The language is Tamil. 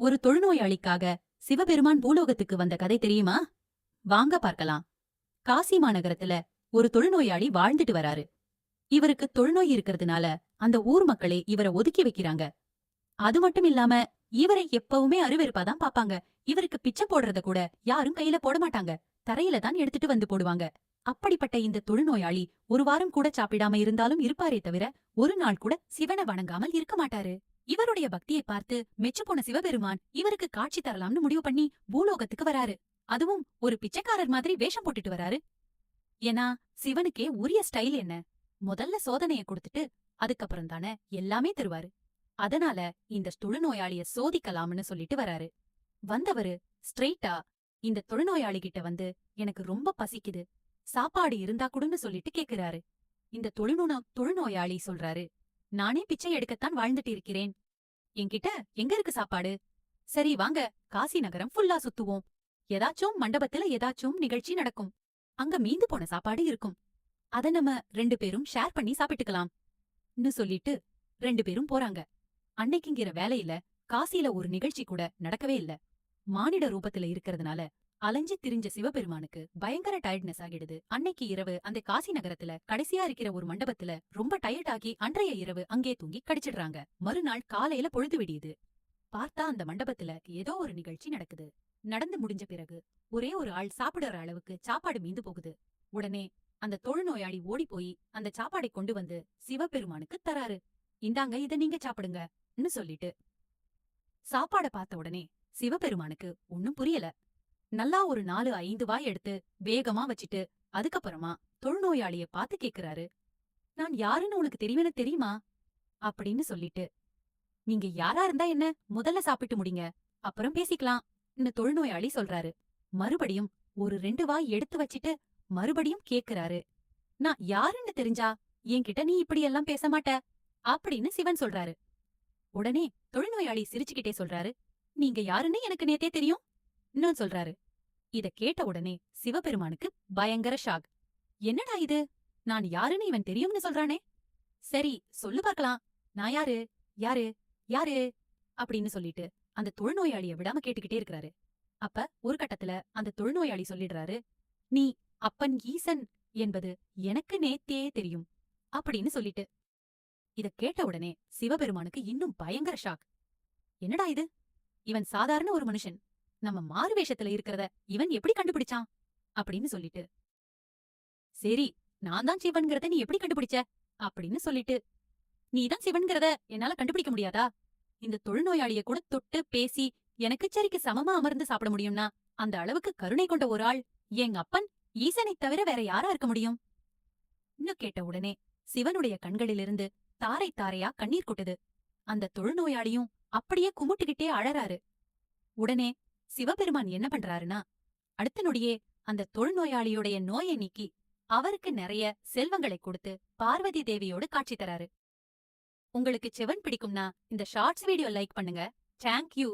ஒரு தொழுநோயாளிக்காக சிவபெருமான் பூலோகத்துக்கு வந்த கதை தெரியுமா? வாங்க பார்க்கலாம். காசி மாநகரத்துல ஒரு தொழுநோயாளி வாழ்ந்துட்டு வராரு. இவருக்கு தொழுநோய் இருக்கிறதுனால அந்த ஊர் மக்களே இவரை ஒதுக்கி வைக்கிறாங்க. அது மட்டும் இல்லாம இவரை எப்பவுமே அருவெருப்பாதான் பாப்பாங்க. இவருக்கு பிச்சை போடுறத கூட யாரும் கையில போட மாட்டாங்க. தரையில தான் எடுத்துட்டு வந்து போடுவாங்க. அப்படிப்பட்ட இந்த தொழுநோயாளி ஒரு வாரம் கூட சாப்பிடாம இருந்தாலும் இருப்பாரே தவிர ஒரு நாள் கூட சிவனை வணங்காமல் இருக்க மாட்டாரு. இவருடைய பக்தியை பார்த்து மெச்சு போன சிவபெருமான் இவருக்கு காட்சி தரலாம்னு முடிவு பண்ணி பூலோகத்துக்கு வராரு. அதுவும் ஒரு பிச்சைக்காரர் மாதிரி வேஷம் போட்டுட்டு வராரு. ஏன்னா சிவனுக்கே உரிய ஸ்டைல் என்ன, முதல்ல சோதனைய கொடுத்துட்டு அதுக்கப்புறம் தானே எல்லாமே தருவாரு. அதனால இந்த தொழுநோயாளிய சோதிக்கலாம்னு சொல்லிட்டு வராரு. வந்தவரு ஸ்ட்ரெயிட்டா இந்த தொழுநோயாளி கிட்ட வந்து, எனக்கு ரொம்ப பசிக்குது, சாப்பாடு இருந்தா கூடன்னு சொல்லிட்டு கேக்குறாரு. இந்த தொழுநோயாளி சொல்றாரு, நானே பிச்சை எடுக்கத்தான் வாழ்ந்துட்டு இருக்கிறேன். என்கிட்ட எங்க இருக்கு சாப்பாடு? சரி வாங்க, காசி நகரம் ஃபுல்லா சுத்துவோம். ஏதாச்சும் மண்டபத்துல ஏதாச்சும் நிகழ்ச்சி நடக்கும். அங்க மீந்து போன சாப்பாடு இருக்கும். அத நம்ம 2 பேரும் ஷேர் பண்ணி சாப்பிட்டுக்கலாம் சொல்லிட்டு 2 பேரும் போறாங்க. அன்னைக்குங்கிற வேலையில காசில ஒரு நிகழ்ச்சி கூட நடக்கவே இல்ல. மானிட ரூபத்துல இருக்கிறதுனால அலைஞ்சு திரிஞ்ச சிவபெருமானுக்கு பயங்கர டயர்ட்னஸ் ஆகிடுது. அன்னைக்கு இரவு அந்த காசி நகரத்துல கடைசியா இருக்கிற ஒரு மண்டபத்துல ரொம்ப டயர்ட் ஆகி அன்றைய இரவு அங்கே தூங்கி கடிச்சிடுறாங்க. மறுநாள் காலையில பொழுது விடியுது. பார்த்தா அந்த மண்டபத்துல ஏதோ ஒரு நிகழ்ச்சி நடக்குது. நடந்து முடிஞ்ச பிறகு ஒரே ஒரு ஆள் சாப்பிடுற அளவுக்கு சாப்பாடு மீந்து போகுது. உடனே அந்த தொழுநோயாளி ஓடி போய் அந்த சாப்பாடை கொண்டு வந்து சிவபெருமானுக்கு தராரு. இந்தாங்க, இத நீங்க சாப்பிடுங்கன்னு சொல்லிட்டு. சாப்பாட பார்த்த உடனே சிவபெருமானுக்கு ஒன்னும் புரியல. நல்லா ஒரு 4-5 வாய் எடுத்து வேகமா வச்சிட்டு அதுக்கப்புறமா தொழுநோயாளிய பார்த்து கேக்குறாரு, நான் யாருன்னு உனக்கு தெரியுமா அப்படின்னு சொல்லிட்டு. நீங்க யாரா இருந்தா என்ன, முதல்ல சாப்பிட்டு முடிங்க, அப்புறம் பேசிக்கலாம் தொழுநோயாளி சொல்றாரு. மறுபடியும் ஒரு 2 வாய் எடுத்து வச்சிட்டு மறுபடியும் கேக்குறாரு, நான் யாருன்னு தெரிஞ்சா என்கிட்ட நீ இப்படி எல்லாம் பேச மாட்ட அப்படின்னு சிவன் சொல்றாரு. உடனே தொழுநோயாளி சிரிச்சுக்கிட்டே சொல்றாரு, நீங்க யாருன்னு எனக்கு நேத்தே தெரியும் சொல்றாரு. இத கேட்ட உடனே சிவபெருமானுக்கு பயங்கர ஷாக். என்னடா இது, நான் யாருன்னு இவன் தெரியும்னு சொல்றானே, சரி சொல்லு பார்க்கலாம், நான் யாரு யாரு யாரு அப்படின்னு சொல்லிட்டு அந்த தொழுநோயாளிய விடாம கேட்டுக்கிட்டே இருக்கிறாரு. அப்ப ஒரு கட்டத்துல அந்த தொழுநோயாளி சொல்லிடுறாரு, நீ அப்பன் ஈசன் என்பது எனக்கு நேத்தே தெரியும் அப்படின்னு சொல்லிட்டு. இத கேட்ட உடனே சிவபெருமானுக்கு இன்னும் பயங்கர ஷாக். என்னடா இது, இவன் சாதாரண ஒரு மனுஷன், நம்ம மாறு வேஷத்துல இருக்கிறத இவன் எப்படி கண்டுபிடிச்சான் அப்படின்னு சொல்லிட்டு. சரி, நான் தான் சிவன்கிறத நீ எப்படி கண்டுபிடிச்ச அப்படின்னு சொல்லிட்டு. நீதான் சிவன்கிறத என்னால கண்டுபிடிக்க முடியாதா? இந்த தொழுநோயாளிய கூட தொட்டு பேசி எனக்கு சரிக்கு சமமா அமர்ந்து சாப்பிட முடியும்னா அந்த அளவுக்கு கருணை கொண்ட ஒரு ஆள் எங்க அப்பன் ஈசனை தவிர வேற யாரா இருக்க முடியும் கேட்ட உடனே சிவனுடைய கண்களிலிருந்து தாரை தாரையா கண்ணீர் கொட்டுது. அந்த தொழுநோயாளியும் அப்படியே குமுட்டுக்கிட்டே அழறாரு. உடனே சிவபெருமான் என்ன பண்றாருன்னா, அடுத்த நொடியே அந்த தொழுநோயாளியுடைய நோயை நீக்கி அவருக்கு நிறைய செல்வங்களை கொடுத்து பார்வதி தேவியோடு காட்சி தராரு. உங்களுக்கு சிவன் பிடிக்கும்னா இந்த ஷார்ட்ஸ் வீடியோ லைக் பண்ணுங்க. தேங்க்யூ.